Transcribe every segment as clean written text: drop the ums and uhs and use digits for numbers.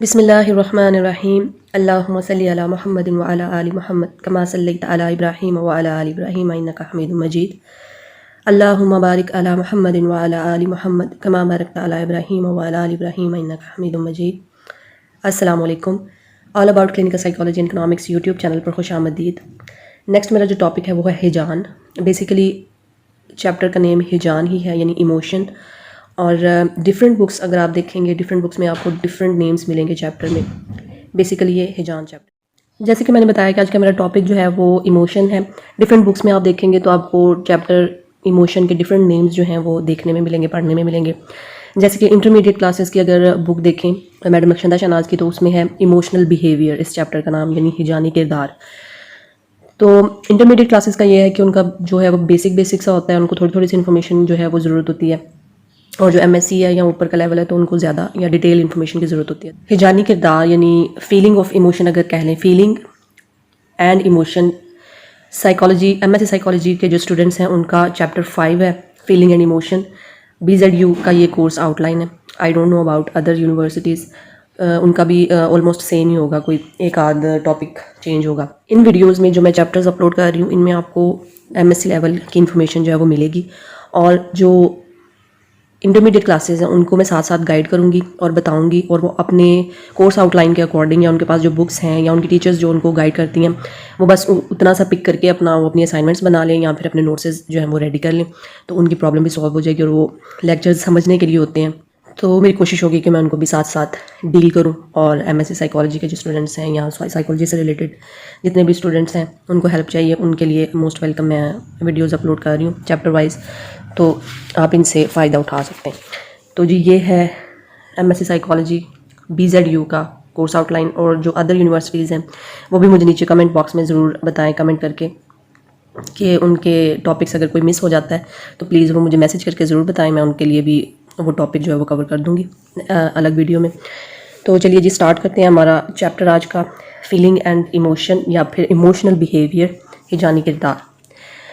بسم اللہ الرحمن الرحیم اللہم صلی علی محمد وعلی آل محمد کما صلیت علی ابراہیم وعلی آل ابراہیم انک حمید مجید اللہم بارک علی محمد وعلی آل محمد کما بارکت علی ابراہیم وعلی آل ابراہیم انک حمید مجید۔ السلام علیکم۔ All about clinical psychology and economics YouTube channel پر خوش آمدید۔ نیکسٹ میرا جو ٹاپک ہے وہ ہے ہجان۔ بیسیکلی چیپٹر کا نیم ہجان ہی ہے، یعنی ایموشن، اور ڈفرینٹ بکس اگر آپ دیکھیں گے ڈفرینٹ بکس میں آپ کو ڈفرینٹ نیمز ملیں گے چیپٹر میں۔ بیسیکلی یہ ہجان چیپٹر، جیسے کہ میں نے بتایا کہ آج کا میرا ٹاپک جو ہے وہ ایموشن ہے۔ ڈفرینٹ بکس میں آپ دیکھیں گے تو آپ کو چیپٹر ایموشن کے ڈفرینٹ نیمز جو ہیں وہ دیکھنے میں ملیں گے، پڑھنے میں ملیں گے۔ جیسے کہ انٹرمیڈیٹ کلاسز کی اگر بک دیکھیں میڈم اکشندہ شہناز کی، تو اس میں ہے ایموشنل بیہیویئر، اس چیپٹر کا نام، یعنی ہجانی کردار۔ تو انٹرمیڈیٹ کلاسز کا یہ ہے کہ ان کا جو ہے وہ بیسک سا ہوتا ہے، ان کو تھوڑی سی انفارمیشن جو ہے وہ ضرورت ہوتی ہے، اور جو ایم ایس سی ہے یا اوپر کا لیول ہے تو ان کو زیادہ یا ڈیٹیل انفارمیشن کی ضرورت ہوتی ہے۔ ہجانی کردار یعنی فیلنگ آف ایموشن اگر کہہ لیں، feeling and emotion, psychology, M S C psychology کے جو اسٹوڈنٹس ہیں ان کا چیپٹر 5 ہے فیلنگ اینڈ ایموشن۔ BZU کا یہ کورس آؤٹ لائن ہے۔ I don't know about other universities, ان کا بھی آلموسٹ سیم ہی ہوگا، کوئی ایک آدھ ٹاپک چینج ہوگا۔ ان ویڈیوز میں جو میں چیپٹرز اپلوڈ کر رہی ہوں ان میں آپ کو ایم ایس سی لیول کی انفارمیشن جو ہے وہ ملے گی، اور جو انٹرمیڈیٹ کلاسز ہیں ان کو میں ساتھ گائیڈ کروں گی اور بتاؤں گی، اور وہ اپنے کورس آؤٹ لائن کے اکارڈنگ یا ان کے پاس جو بکس ہیں یا ان کی ٹیچرز جو ان کو گائیڈ کرتی ہیں وہ بس اتنا سا پک کر کے اپنا وہ اپنی اسائنمنٹس بنا لیں یا پھر اپنے نوٹسز جو ہیں وہ ریڈی کر لیں، تو ان کی پرابلم بھی سالو ہو جائے گی، اور وہ لیکچرز سمجھنے کے لیے ہوتے ہیں۔ تو میری کوشش ہوگی کہ میں ان کو بھی ساتھ ڈیل کروں، اور ایم ایس سی سائیکالوجی کے جو اسٹوڈنٹس ہیں یا سائیکالوجی سے ریلیٹڈ جتنے بھی اسٹوڈنٹس ہیں ان کو ہیلپ چاہیے، ان کے لیے موسٹ ویلکم۔ میں ویڈیوز اپلوڈ کر رہی ہوں چیپٹر وائز، تو آپ ان سے فائدہ اٹھا سکتے ہیں۔ تو جی یہ ہے M S C psychology BZU کا کورس آؤٹ لائن، اور جو ادر یونیورسٹیز ہیں وہ بھی مجھے نیچے کمنٹ باکس میں ضرور بتائیں کمنٹ کر کے کہ ان کے ٹاپکس اگر کوئی مس ہو جاتا ہے تو پلیز وہ مجھے میسج کر کے ضرور بتائیں، میں ان کے لیے بھی وہ ٹاپک جو ہے وہ کور کر دوں گی الگ ویڈیو میں۔ تو چلیے جی اسٹارٹ کرتے ہیں ہمارا چیپٹر آج کا، فیلنگ اینڈ ایموشن یا پھر ایموشنل بیہیویئر، ہجانی کردار۔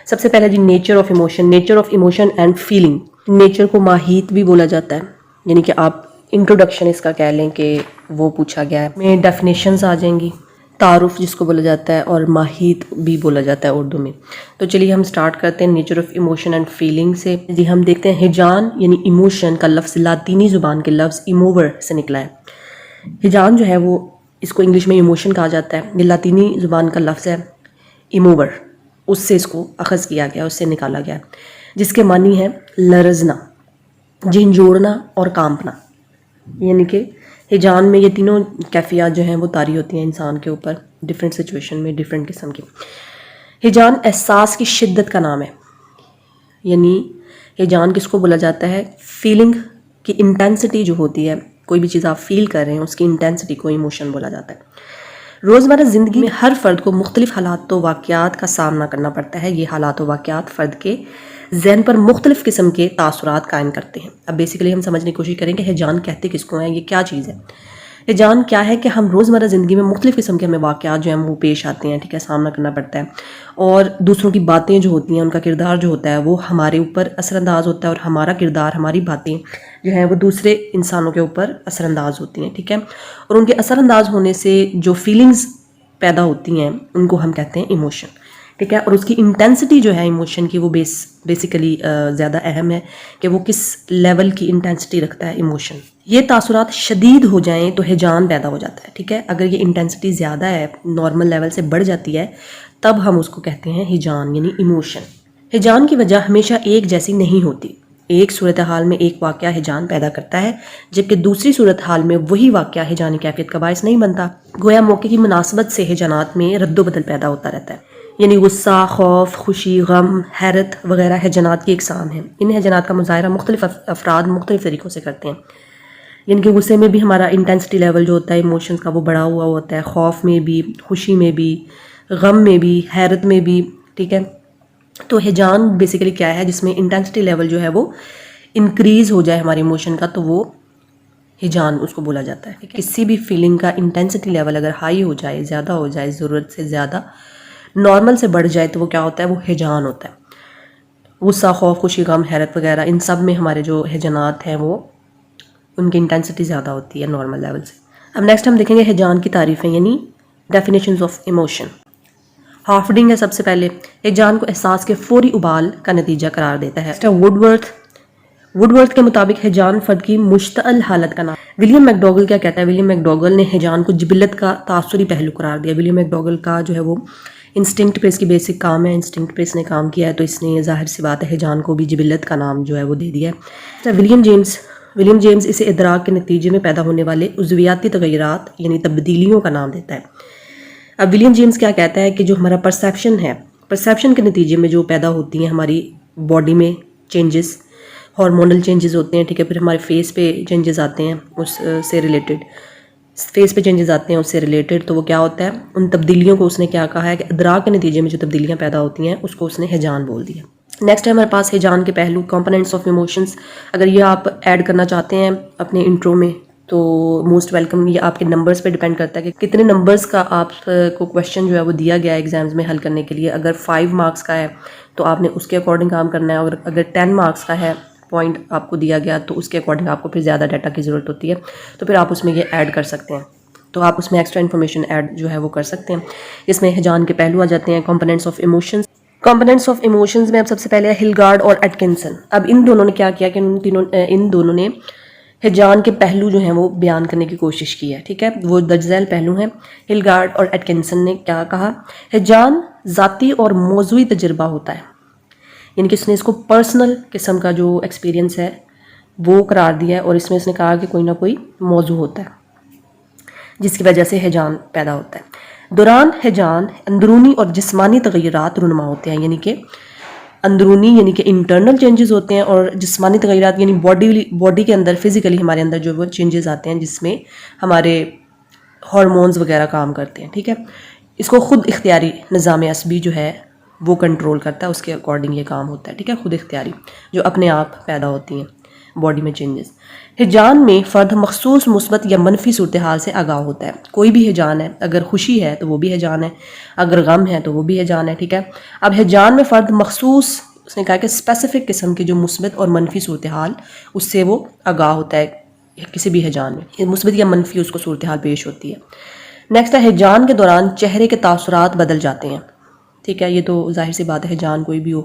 سب سے پہلے جی nature of emotion, nature of emotion and feeling. Nature کو ماہیت بھی بولا جاتا ہے، یعنی کہ آپ انٹروڈکشن اس کا کہہ لیں کہ وہ پوچھا گیا ہے، میں ڈیفینیشنز آ جائیں گی، تعارف جس کو بولا جاتا ہے، اور ماہیت بھی بولا جاتا ہے اردو میں۔ تو چلیے ہم سٹارٹ کرتے ہیں nature of emotion and feeling سے۔ جی ہم دیکھتے ہیں ہجان یعنی ایموشن کا لفظ لاطینی زبان کے لفظ ایموور سے نکلا ہے۔ ہجان جو ہے وہ اس کو انگلش میں ایموشن کہا جاتا ہے، یہ لاطینی زبان کا لفظ ہے ایموور، اس سے اس کو اخذ کیا گیا، اس سے نکالا گیا، جس کے معنی ہے لرزنا، جھنجھوڑنا اور کانپنا۔ یعنی کہ ہجان میں یہ تینوں کیفیات جو ہیں وہ طاری ہوتی ہیں انسان کے اوپر ڈفرینٹ سچویشن میں، ڈفرینٹ قسم کی۔ ہجان احساس کی شدت کا نام ہے، یعنی ہجان کس کو بولا جاتا ہے؟ فیلنگ کی انٹینسٹی جو ہوتی ہے، کوئی بھی چیز آپ فیل کر رہے ہیں اس کی انٹینسٹی کو ایموشن بولا جاتا ہے۔ روزمرہ زندگی میں ہر فرد کو مختلف حالات و واقعات کا سامنا کرنا پڑتا ہے، یہ حالات و واقعات فرد کے ذہن پر مختلف قسم کے تاثرات قائم کرتے ہیں۔ اب بیسیکلی ہم سمجھنے کی کوشش کریں کہ ہجان کہتے کس کو ہیں، یہ کیا چیز ہے؟ ہجان کیا ہے کہ ہم روزمرہ زندگی میں مختلف قسم کے ہمیں واقعات جو ہیں وہ پیش آتے ہیں، ٹھیک ہے، سامنا کرنا پڑتا ہے، اور دوسروں کی باتیں جو ہوتی ہیں، ان کا کردار جو ہوتا ہے وہ ہمارے اوپر اثر انداز ہوتا ہے، اور ہمارا کردار، ہماری باتیں جو ہیں وہ دوسرے انسانوں کے اوپر اثر انداز ہوتی ہیں، ٹھیک ہے، اور ان کے اثر انداز ہونے سے جو فیلنگز پیدا ہوتی ہیں ان کو ہم کہتے ہیں ایموشن، ٹھیک ہے، اور اس کی انٹینسٹی جو ہے ایموشن کی وہ بیسیکلی زیادہ اہم ہے کہ وہ کس لیول کی انٹینسٹی رکھتا ہے ایموشن۔ یہ تاثرات شدید ہو جائیں تو ہجان پیدا ہو جاتا ہے، ٹھیک ہے، اگر یہ انٹینسٹی زیادہ ہے، نارمل لیول سے بڑھ جاتی ہے، تب ہم اس کو کہتے ہیں ہجان یعنی ایموشن۔ ہجان کی وجہ ہمیشہ ایک جیسی نہیں ہوتی، ایک صورتحال میں ایک واقعہ ہجان پیدا کرتا ہے، جبکہ دوسری صورتحال میں وہی واقعہ ہجانی کیفیت کا باعث نہیں بنتا۔ گویا موقع کی مناسبت سے ہجانات میں رد و بدل پیدا ہوتا رہتا ہے، یعنی غصہ، خوف، خوشی، غم، حیرت وغیرہ ہجانات کی اقسام ہیں۔ ان ہجانات کا مظاہرہ مختلف افراد مختلف طریقوں سے کرتے ہیں، یعنی کہ غصے میں بھی ہمارا انٹینسٹی لیول جو ہوتا ہے ایموشنز کا وہ بڑھا ہوا ہوتا ہے، خوف میں بھی، خوشی میں بھی، غم میں بھی، حیرت میں بھی، ٹھیک ہے۔ تو ہجان بیسیکلی کیا ہے؟ جس میں انٹینسٹی لیول جو ہے وہ انکریز ہو جائے ہمارے ایموشن کا، تو وہ ہجان اس کو بولا جاتا ہے۔ کسی بھی فیلنگ کا انٹینسٹی لیول اگر ہائی ہو جائے، زیادہ ہو جائے، ضرورت سے زیادہ، نارمل سے بڑھ جائے، تو وہ کیا ہوتا ہے؟ وہ ہجان ہوتا ہے۔ غصہ، خوف، خوشی، غم، حیرت وغیرہ ان سب میں ہمارے جو ہجانات ہیں وہ ان کی انٹینسٹی زیادہ ہوتی ہے نارمل لیول سے۔ اب نیکسٹ ہم دیکھیں گے ہیجان کی تعریفیں یعنی ڈیفینیشنز آف ایموشن. ہافڈنگ ہے سب سے پہلے، ہیجان کو احساس کے فوری ابال کا نتیجہ قرار دیتا ہے. وڈورتھ کے مطابق ہیجان فرد کی مشتعل حالت کا نام. ولیم میکڈوگل کیا کہتا ہے؟ ولیم میکڈوگل نے ہیجان کو جبلت کا تاثری پہلو قرار دیا. ولیم میکڈوگل کا جو ہے وہ انسٹنکٹ پہ اس کی بیسک کام ہے، انسٹنکٹ پہ اس نے کام کیا ہے، تو اس نے ظاہر سی بات ہے ہیجان کو بھی جبلت کا نام جو ہے وہ دے دیا ہے. ولیم جیمز اسے ادراک کے نتیجے میں پیدا ہونے والے عضویاتی تغیرات یعنی تبدیلیوں کا نام دیتا ہے. اب ولیم جیمز کیا کہتا ہے کہ جو ہمارا پرسیپشن ہے، پرسیپشن کے نتیجے میں جو پیدا ہوتی ہیں ہماری باڈی میں چینجز، ہارمونل چینجز ہوتے ہیں، ٹھیک ہے، پھر ہمارے فیس پہ چینجز آتے ہیں اس سے ریلیٹڈ، تو وہ کیا ہوتا ہے، ان تبدیلیوں کو اس نے کیا کہا ہے کہ ادراک کے نتیجے میں جو تبدیلیاں پیدا ہوتی ہیں اس کو اس نے ہیجان بول دیا. نیکسٹ ہے ہمارے پاس ہیجان کے پہلو، کمپوننٹس آف ایموشنز. اگر یہ آپ ایڈ کرنا چاہتے ہیں اپنے انٹرو میں تو موسٹ ویلکم. یہ آپ کے نمبرز پہ ڈیپینڈ کرتا ہے کہ کتنے نمبرز کا آپ کو کویشچن جو ہے وہ دیا گیا ہے ایگزامز میں حل کرنے کے لیے. اگر 5 مارکس کا ہے تو آپ نے اس کے اکارڈنگ کام کرنا ہے، اور اگر 10 مارکس کا ہے پوائنٹ آپ کو دیا گیا تو اس کے اکارڈنگ آپ کو پھر زیادہ ڈیٹا کی ضرورت ہوتی ہے، تو پھر آپ اس میں یہ ایڈ کر سکتے ہیں. تو آپ اس میں ایکسٹرا انفارمیشن ایڈ جو ہے وہ کر سکتے ہیں. اس میں ہیجان کے پہلو آ جاتے ہیں. کمپوننٹس آف ایموشنز میں اب سب سے پہلے ہلگارڈ اور ایٹکنسن. اب ان دونوں نے کیا کیا کہ ان دونوں نے ہیجان کے پہلو جو ہیں وہ بیان کرنے کی کوشش کی ہے، ٹھیک ہے، وہ درج ذیل پہلو ہیں. ہلگارڈ اور ایٹکنسن نے کیا کہا؟ ہیجان ذاتی اور موضوعی تجربہ ہوتا ہے، یعنی کہ اس نے اس کو پرسنل قسم کا جو ایکسپیرینس ہے وہ قرار دیا ہے، اور اس میں اس نے کہا کہ کوئی نہ کوئی موضوع ہوتا ہے جس کی وجہ سے ہیجان پیدا ہوتا ہے. دوران ہیجان اندرونی اور جسمانی تغیرات رونما ہوتے ہیں، یعنی کہ اندرونی یعنی کہ انٹرنل چینجز ہوتے ہیں، اور جسمانی تغیرات یعنی باڈی کے اندر فزیکلی ہمارے اندر جو وہ چینجز آتے ہیں جس میں ہمارے ہارمونز وغیرہ کام کرتے ہیں، ٹھیک ہے. اس کو خود اختیاری نظام عصبی جو ہے وہ کنٹرول کرتا ہے، اس کے اکارڈنگ یہ کام ہوتا ہے، ٹھیک ہے، خود اختیاری جو اپنے آپ پیدا ہوتی ہیں باڈی میں چینجز. ہیجان میں فرد مخصوص مثبت یا منفی صورتحال سے آگاہ ہوتا ہے. کوئی بھی ہیجان ہے، اگر خوشی ہے تو وہ بھی ہیجان ہے، اگر غم ہے تو وہ بھی ہیجان ہے، ٹھیک ہے. اب ہیجان میں فرد مخصوص، اس نے کہا کہ اسپیسیفک قسم کی جو مثبت اور منفی صورتحال اس سے وہ آگاہ ہوتا ہے. کسی بھی ہیجان میں مثبت یا منفی اس کو صورتحال پیش ہوتی ہے. نیکسٹ ہے ہیجان کے دوران چہرے کے تاثرات بدل جاتے ہیں، ٹھیک ہے. یہ تو ظاہر سی بات ہے، ہیجان کوئی بھی ہو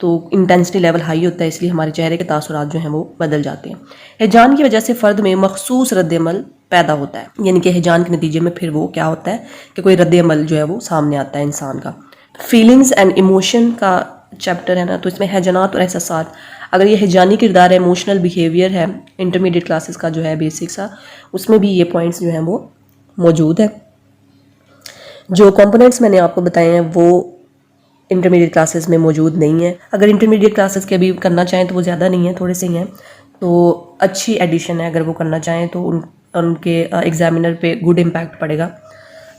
تو انٹینسٹی لیول ہائی ہوتا ہے، اس لیے ہمارے چہرے کے تاثرات جو ہیں وہ بدل جاتے ہیں. ہیجان کی وجہ سے فرد میں مخصوص رد عمل پیدا ہوتا ہے، یعنی کہ ہیجان کے نتیجے میں پھر وہ کیا ہوتا ہے کہ کوئی رد عمل جو ہے وہ سامنے آتا ہے انسان کا. فیلنگز اینڈ ایموشن کا چیپٹر ہے نا، تو اس میں ہیجانات اور احساسات. اگر یہ ہیجانی کردار ہے، ایموشنل بیہیویئر ہے، انٹرمیڈیٹ کلاسز کا جو ہے بیسک سا، اس میں بھی یہ پوائنٹس جو ہیں وہ موجود ہیں. جو کمپوننٹس میں نے آپ کو بتائے ہیں وہ انٹرمیڈیٹ کلاسز میں موجود نہیں ہیں. اگر انٹرمیڈیٹ کلاسز کے ابھی کرنا چاہیں تو وہ زیادہ نہیں ہیں، تھوڑے سے ہی ہیں، تو اچھی ایڈیشن ہے. اگر وہ کرنا چاہیں تو ان کے ایگزامینر پہ گڈ امپیکٹ پڑے گا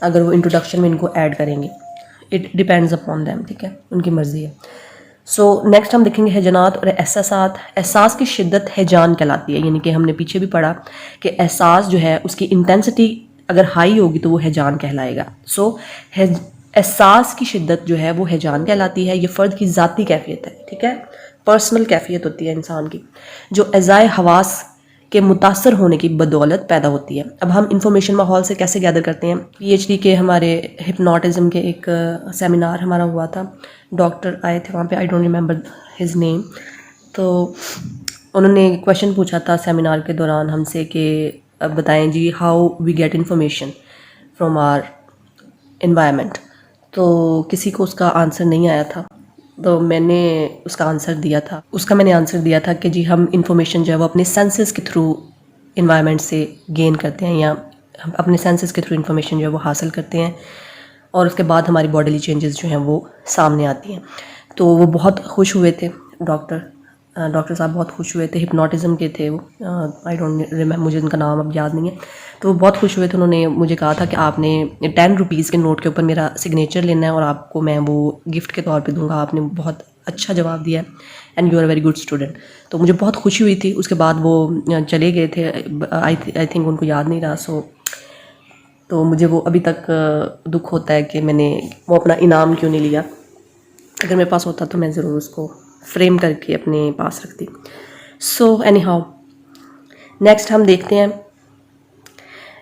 اگر وہ انٹروڈکشن میں ان کو ایڈ کریں گے. اٹ ڈیپینڈز اپون دیم، ٹھیک ہے، ان کی مرضی ہے. سو نیکسٹ ہم دیکھیں گے ہیجانات اور احساسات. احساس کی شدت ہیجان کہلاتی ہے، یعنی کہ ہم نے پیچھے بھی پڑھا کہ احساس جو ہے اس کی انٹینسٹی اگر ہائی ہوگی تو وہ ہیجان کہلائے گا. سو احساس کی شدت جو ہے وہ ہیجان کہلاتی ہے. یہ فرد کی ذاتی کیفیت ہے، ٹھیک ہے، پرسنل کیفیت ہوتی ہے انسان کی، جو اعضائے حواس کے متاثر ہونے کی بدولت پیدا ہوتی ہے. اب ہم انفارمیشن ماحول سے کیسے گیدر کرتے ہیں؟ PhD کے ہمارے ہپنوٹزم کے ایک سیمینار ہمارا ہوا تھا، ڈاکٹر آئے تھے وہاں پہ، I don't remember his name. تو انہوں نے کویشچن پوچھا تھا سیمینار کے دوران ہم سے کہ بتائیں جی how we get information from our environment. تو کسی کو اس کا آنسر نہیں آیا تھا، تو میں نے اس کا آنسر دیا تھا کہ جی ہم انفارمیشن جو ہے وہ اپنے سینسز کے تھرو انوائرمنٹ سے گین کرتے ہیں، یا ہم اپنے سینسز کے تھرو انفارمیشن جو ہے وہ حاصل کرتے ہیں، اور اس کے بعد ہماری باڈیلی چینجز جو ہیں وہ سامنے آتی ہیں. تو وہ بہت خوش ہوئے تھے، ڈاکٹر صاحب بہت خوش ہوئے تھے، ہپنوٹزم کے تھے وہ، آئی ڈونٹ ریمember، مجھے ان کا نام اب یاد نہیں ہے. تو وہ بہت خوش ہوئے تھے. انہوں نے مجھے کہا تھا کہ آپ نے 10 روپیز کے نوٹ کے اوپر میرا سگنیچر لینا ہے اور آپ کو میں وہ گفٹ کے طور پہ دوں گا. آپ نے بہت اچھا جواب دیا ہے and you are very good student. تو مجھے بہت خوشی ہوئی تھی. اس کے بعد وہ چلے گئے تھے، آئی تھنک ان کو یاد نہیں رہا. تو مجھے وہ ابھی تک دکھ ہوتا ہے کہ میں نے وہ اپنا انعام کیوں نہیں لیا. اگر میرے پاس ہوتا تو میں ضرور اس کو فریم کر کے اپنے پاس رکھتی. سو اینی ہاؤ نیکسٹ ہم دیکھتے ہیں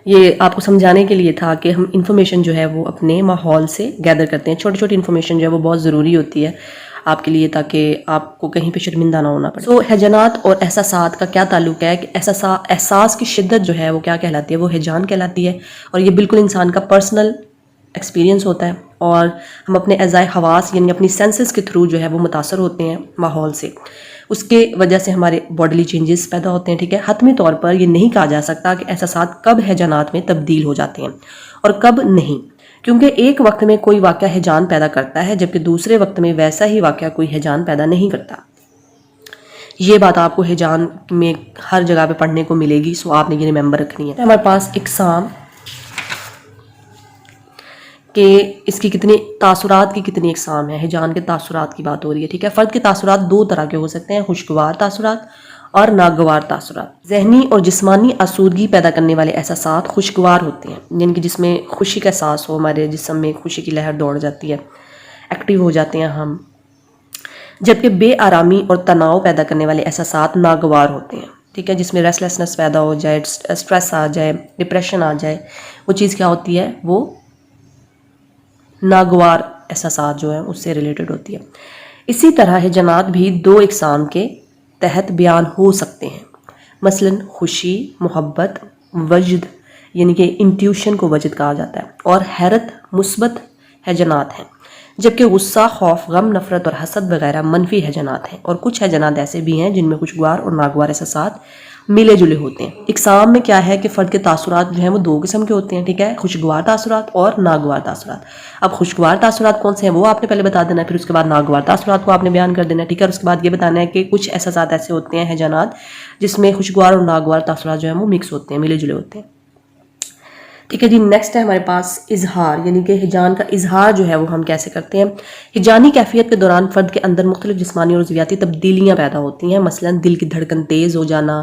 یہ آپ کو سمجھانے کے لیے تھا کہ ہم انفارمیشن جو ہے وہ اپنے ماحول سے گیدر کرتے ہیں. چھوٹی چھوٹی انفارمیشن جو ہے وہ بہت ضروری ہوتی ہے آپ کے لیے، تاکہ آپ کو کہیں پہ شرمندہ نہ ہونا پڑے. ہیجانات اور احساسات کا کیا تعلق ہے کہ احساس کی شدت جو ہے وہ کیا کہلاتی ہے؟ وہ ہیجان کہلاتی ہے، اور یہ بالکل انسان کا پرسنل ایکسپیرینس ہوتا ہے، اور ہم اپنے اعضائے حواس یعنی اپنی سینسز کے تھرو جو ہے وہ متاثر ہوتے ہیں ماحول سے. اس کے وجہ سے ہمارے باڈیلی چینجز پیدا ہوتے ہیں. ٹھیک ہے، حتمی طور پر یہ نہیں کہا جا سکتا کہ احساسات کب ہیجانات میں تبدیل ہو جاتے ہیں اور کب نہیں، کیونکہ ایک وقت میں کوئی واقعہ ہیجان پیدا کرتا ہے جبکہ دوسرے وقت میں ویسا ہی واقعہ کوئی ہیجان پیدا نہیں کرتا. یہ بات آپ کو ہیجان میں ہر جگہ پہ پڑھنے کو ملے گی، سو آپ نے یہ ریممبر رکھنی ہے. ہمارے پاس اقسام کہ اس کی کتنی تاثرات کی کتنی اقسام ہیں. ہیجان کے تاثرات کی بات ہو رہی ہے. ٹھیک ہے، فرد کے تاثرات دو طرح کے ہو سکتے ہیں: خوشگوار تاثرات اور ناگوار تاثرات. ذہنی اور جسمانی آسودگی پیدا کرنے والے احساسات خوشگوار ہوتے ہیں، یعنی کہ جس میں خوشی کا احساس ہو، ہمارے جسم میں خوشی کی لہر دوڑ جاتی ہے، ایکٹیو ہو جاتے ہیں ہم. جبکہ بے آرامی اور تناؤ پیدا کرنے والے احساسات ناگوار ہوتے ہیں. ٹھیک ہے، جس میں ریسٹلیسنس پیدا ہو جائے، اسٹریس آ جائے، ڈپریشن آ جائے، وہ چیز کیا ہوتی ہے؟ وہ ناگوار احساسات جو ہیں اس سے ریلیٹڈ ہوتی ہے. اسی طرح ہیجانات بھی دو اقسام کے تحت بیان ہو سکتے ہیں. مثلا خوشی، محبت، وجد یعنی کہ انٹیوشن کو وجد کہا جاتا ہے، اور حیرت مثبت ہیجانات ہیں، جبکہ غصہ، خوف، غم، نفرت اور حسد وغیرہ منفی ہیجانات ہیں. اور کچھ ہیجانات ایسے بھی ہیں جن میں خوشگوار اور ناگوار احساسات ملے جلے ہوتے ہیں. اقسام میں کیا ہے کہ فرد کے تاثرات جو ہیں وہ دو قسم کے ہوتے ہیں. ٹھیک ہے، خوشگوار تاثرات اور ناگوار تاثرات. اب خوشگوار تاثرات کون سے ہیں وہ آپ نے پہلے بتا دینا ہے، پھر اس کے بعد ناگوار تاثرات کو آپ نے بیان کر دینا ہے. ٹھیک ہے، اور اس کے بعد یہ بتانا ہے کہ کچھ احساسات ایسے ہوتے ہیں ہیجانات جس میں خوشگوار اور ناگوار تاثرات جو ہیں وہ مکس ہوتے ہیں، ملے جلے ہوتے ہیں. ٹھیک ہے جی، نیکسٹ ہے ہمارے پاس اظہار، یعنی کہ ہیجان کا اظہار جو ہے وہ ہم کیسے کرتے ہیں. ہیجانی کیفیت کے دوران فرد کے اندر مختلف جسمانی اور عضویاتی تبدیلیاں پیدا ہوتی ہیں. مثلا دل کی دھڑکن تیز ہو جانا،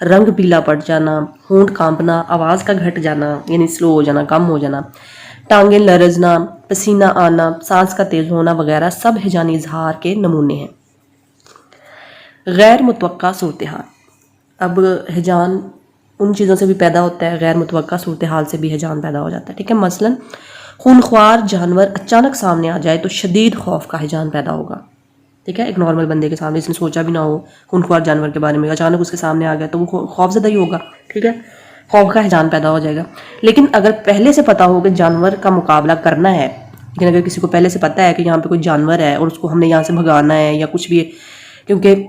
رنگ پیلا پڑ جانا، ہونٹ کانپنا، آواز کا گھٹ جانا یعنی سلو ہو جانا، کم ہو جانا، ٹانگیں لرزنا، پسینہ آنا، سانس کا تیز ہونا وغیرہ سب ہیجانی اظہار کے نمونے ہیں. غیر متوقع صورتحال. اب ہیجان ان چیزوں سے بھی پیدا ہوتا ہے، غیر متوقع صورتحال سے بھی ہیجان پیدا ہو جاتا ہے. ٹھیک ہے، مثلا خونخوار جانور اچانک سامنے آ جائے تو شدید خوف کا ہیجان پیدا ہوگا. ٹھیک ہے، ایک نارمل بندے کے سامنے، جس نے سوچا بھی نہ ہو خونخوار جانور کے بارے میں، اچانک اس کے سامنے آ گیا تو وہ خوف زدہ ہی ہوگا. ٹھیک ہے، خوف کا ہیجان پیدا ہو جائے گا. لیکن اگر پہلے سے پتا ہو کہ جانور کا مقابلہ کرنا ہے، لیکن اگر کسی کو پہلے سے پتا ہے کہ یہاں پہ کوئی جانور ہے اور اس کو ہم نے یہاں سے بھگانا ہے یا کچھ بھی، کیونکہ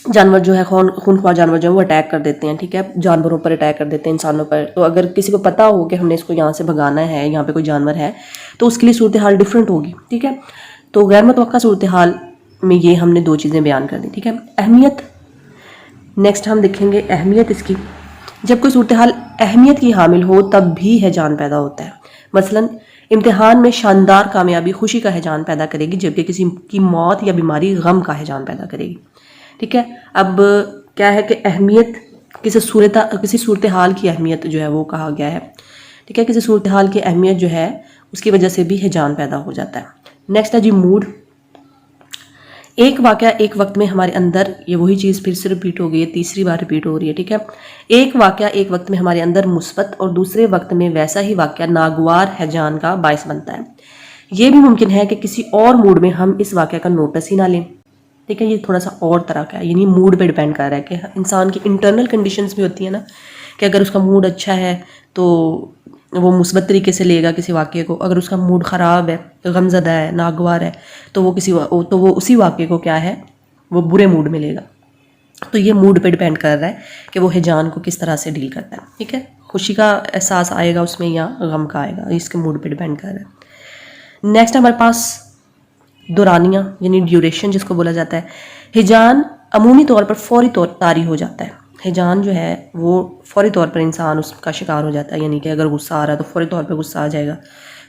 جانور جو ہے خونخوار جانور جو ہے وہ اٹیک کر دیتے ہیں. ٹھیک ہے، جانوروں پر اٹیک کر دیتے ہیں، انسانوں پر. تو اگر کسی کو پتا ہو کہ ہم نے اس کو یہاں سے بھگانا ہے، یہاں پہ کوئی جانور ہے، تو اس کے لیے صورتحال ڈیفرنٹ ہوگی. ٹھیک ہے، تو غیر متوقع صورتحال میں یہ ہم نے دو چیزیں بیان کر دی. ٹھیک ہے، اہمیت. نیکسٹ ہم دیکھیں گے اہمیت اس کی. جب کوئی صورتحال اہمیت کی حامل ہو تب بھی ہیجان پیدا ہوتا ہے. مثلا امتحان میں شاندار کامیابی خوشی کا ہیجان پیدا کرے گی، جبکہ کسی کی موت یا بیماری غم کا ہیجان پیدا کرے گی. ٹھیک ہے، اب کیا ہے کہ اہمیت کسی صورتحال کی اہمیت جو ہے وہ کہا گیا ہے. ٹھیک ہے، کسی صورتحال کی اہمیت جو ہے اس کی وجہ سے بھی ہیجان پیدا ہو جاتا ہے. نیکسٹ ہے جی موڈ. ایک واقعہ ایک وقت میں ہمارے اندر، یہ وہی چیز پھر سے ریپیٹ ہو گئی ہے، تیسری بار ریپیٹ ہو رہی ہے. ٹھیک ہے، ایک واقعہ ایک وقت میں ہمارے اندر مثبت اور دوسرے وقت میں ویسا ہی واقعہ ناگوار ہیجان کا باعث بنتا ہے. یہ بھی ممکن ہے کہ کسی اور موڈ میں ہم اس واقعہ کا نوٹس ہی نہ لیں. ٹھیک ہے، یہ تھوڑا سا اور طرح کا ہے، یعنی موڈ پہ ڈیپینڈ کر رہا ہے کہ انسان کی انٹرنل کنڈیشنز بھی ہوتی ہیں نا، کہ اگر اس کا موڈ اچھا ہے تو وہ مثبت طریقے سے لے گا کسی واقعے کو. اگر اس کا موڈ خراب ہے، غم زدہ ہے، ناگوار ہے، تو وہ اسی واقعے کو کیا ہے، وہ برے موڈ میں لے گا. تو یہ موڈ پہ ڈیپینڈ کر رہا ہے کہ وہ ہیجان کو کس طرح سے ڈیل کرتا ہے. ٹھیک ہے، خوشی کا احساس آئے گا اس میں یا غم کا آئے گا، اس کے موڈ پہ ڈیپینڈ کر رہا ہے. نیکسٹ ہمارے پاس دورانیہ یعنی ڈیوریشن جس کو بولا جاتا ہے. ہیجان عمومی طور پر فوری طور طاری ہو جاتا ہے. ہیجان جو ہے وہ فوری طور پر انسان اس کا شکار ہو جاتا ہے، یعنی کہ اگر غصہ آ رہا ہے تو فوری طور پر غصہ آ جائے گا،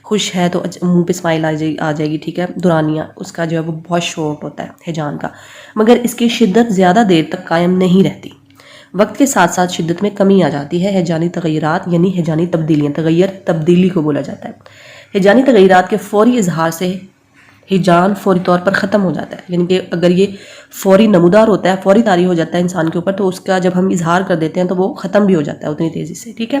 خوش ہے تو منہ پہ اسمائل آ جائے گی. ٹھیک ہے، دورانیہ اس کا جو ہے وہ بہت شارٹ ہوتا ہے ہیجان کا، مگر اس کی شدت زیادہ دیر تک قائم نہیں رہتی. وقت کے ساتھ ساتھ شدت میں کمی آ جاتی ہے. ہیجانی تغیرات یعنی ہیجانی تبدیلیاں، تبدیلی کو بولا جاتا ہے. ہیجانی تغیرات کے فوری اظہار سے ہیجان فوری طور پر ختم ہو جاتا ہے. یعنی کہ اگر یہ فوری نمودار ہوتا ہے، فوری طاری ہو جاتا ہے انسان کے اوپر، تو اس کا جب ہم اظہار کر دیتے ہیں تو وہ ختم بھی ہو جاتا ہے اتنی تیزی سے. ٹھیک ہے،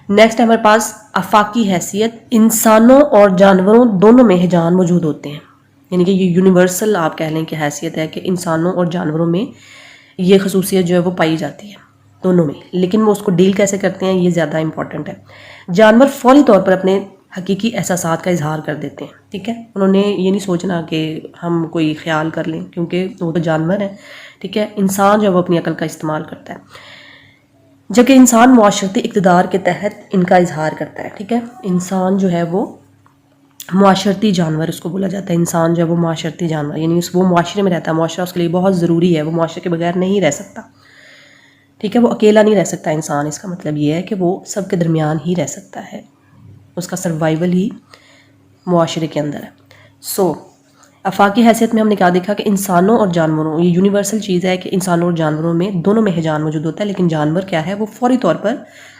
نیکسٹ ہے ہمارے پاس آفاقی حیثیت. انسانوں اور جانوروں دونوں میں ہیجان موجود ہوتے ہیں، یعنی کہ یہ یونیورسل آپ کہہ لیں کہ حیثیت ہے کہ انسانوں اور جانوروں میں یہ خصوصیت جو ہے وہ پائی جاتی ہے دونوں میں، لیکن وہ اس کو ڈیل کیسے کرتے ہیں یہ زیادہ امپورٹنٹ ہے. جانور فوری طور پر اپنے حقیقی احساسات کا اظہار کر دیتے ہیں، ٹھیک ہے. انہوں نے یہ نہیں سوچنا کہ ہم کوئی خیال کر لیں، کیونکہ وہ تو جانور ہیں، ٹھیک ہے. انسان جو ہے وہ اپنی عقل کا استعمال کرتا ہے، جبکہ انسان معاشرتی اقتدار کے تحت ان کا اظہار کرتا ہے، ٹھیک ہے. انسان جو ہے وہ معاشرتی جانور اس کو بولا جاتا ہے. انسان جو ہے وہ معاشرتی جانور، یعنی وہ معاشرے میں رہتا ہے، معاشرہ اس کے لیے بہت ضروری ہے، وہ معاشرے کے بغیر نہیں رہ سکتا، ٹھیک ہے. وہ اکیلا نہیں رہ سکتا انسان. اس کا مطلب یہ ہے کہ وہ سب کے درمیان ہی رہ سکتا ہے، اس کا سروائیول ہی معاشرے کے اندر ہے. سو آفاقی حیثیت میں ہم نے کیا دیکھا کہ انسانوں اور جانوروں، یہ یونیورسل چیز ہے کہ انسانوں اور جانوروں میں دونوں میں ہیجان موجود ہوتا ہے، لیکن جانور کیا ہے وہ فوری طور پر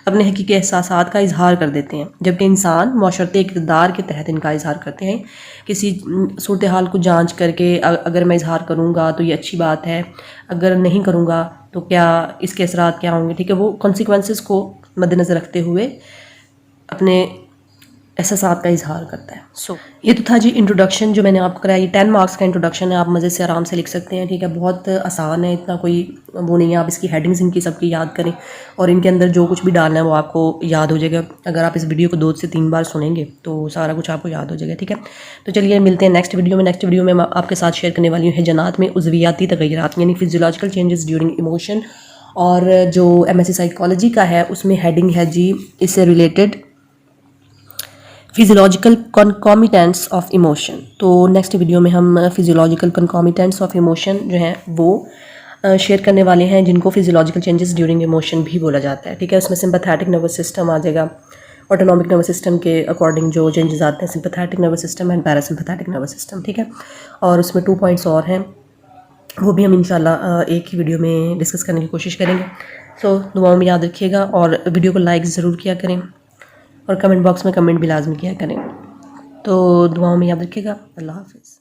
اپنے حقیقی احساسات کا اظہار کر دیتے ہیں، جبکہ انسان معاشرتی اقتدار کے تحت ان کا اظہار کرتے ہیں. کسی صورتحال کو جانچ کر کے اگر میں اظہار کروں گا تو یہ اچھی بات ہے، اگر نہیں کروں گا تو کیا اس کے اثرات کیا ہوں گے، ٹھیک ہے. وہ کانسیکوینسز کو مد نظر رکھتے ہوئے اپنے احساسات کا اظہار کرتا ہے. سو یہ تو تھا جی انٹروڈکشن جو میں نے آپ کو کرایا. یہ 10 مارکس کا انٹروڈکشن ہے، آپ مزے سے آرام سے لکھ سکتے ہیں، ٹھیک ہے. بہت آسان ہے، اتنا کوئی وہ نہیں ہے. آپ اس کی ہیڈنگز ان کی سب کی یاد کریں اور ان کے اندر جو کچھ بھی ڈالنا ہے وہ آپ کو یاد ہو جائے گا. اگر آپ اس ویڈیو کو 2 سے 3 بار سنیں گے تو سارا کچھ آپ کو یاد ہو جائے گا، ٹھیک ہے. تو چلیے ملتے ہیں نیکسٹ ویڈیو میں. نیکسٹ ویڈیو میں آپ کے ساتھ شیئر کرنے والی ہوں ہیجانات میں عضویاتی تغیرات، یعنی فزیولوجیکل چینجز ڈیورنگ ایموشن. اور جو ایم ایس سی سائیکالوجی کا ہے اس میں ہیڈنگ ہے جی اس سے ریلیٹڈ فزیولوجیکل کنکومیٹنٹس آف ایموشن. تو نیکسٹ ویڈیو میں ہم فزیولوجیکل کنکومیٹنٹس آف ایموشن جو ہیں وہ شیئر کرنے والے ہیں، جن کو فزیولوجیکل چینجز ڈیورنگ ایموشن بھی بولا جاتا ہے، ٹھیک ہے. اس میں سمپیتھیٹک نروس سسٹم آ جائے گا، آٹونومک نروس سسٹم کے اکارڈنگ جو چینجز آتے ہیں، sympathetic nervous system and parasympathetic nervous system, ٹھیک ہے. اور اس میں 2 پوائنٹس اور ہیں، وہ بھی ہم انشاءاللہ ایک ہی ویڈیو میں ڈسکس کرنے کی کوشش کریں گے. سو دعاؤں میں یاد رکھیے گا اور ویڈیو کو لائک ضرور کیا کریں اور کمنٹ باکس میں کمنٹ بھی لازمی کیا کریں. تو دعاؤں میں یاد رکھیے گا. اللہ حافظ.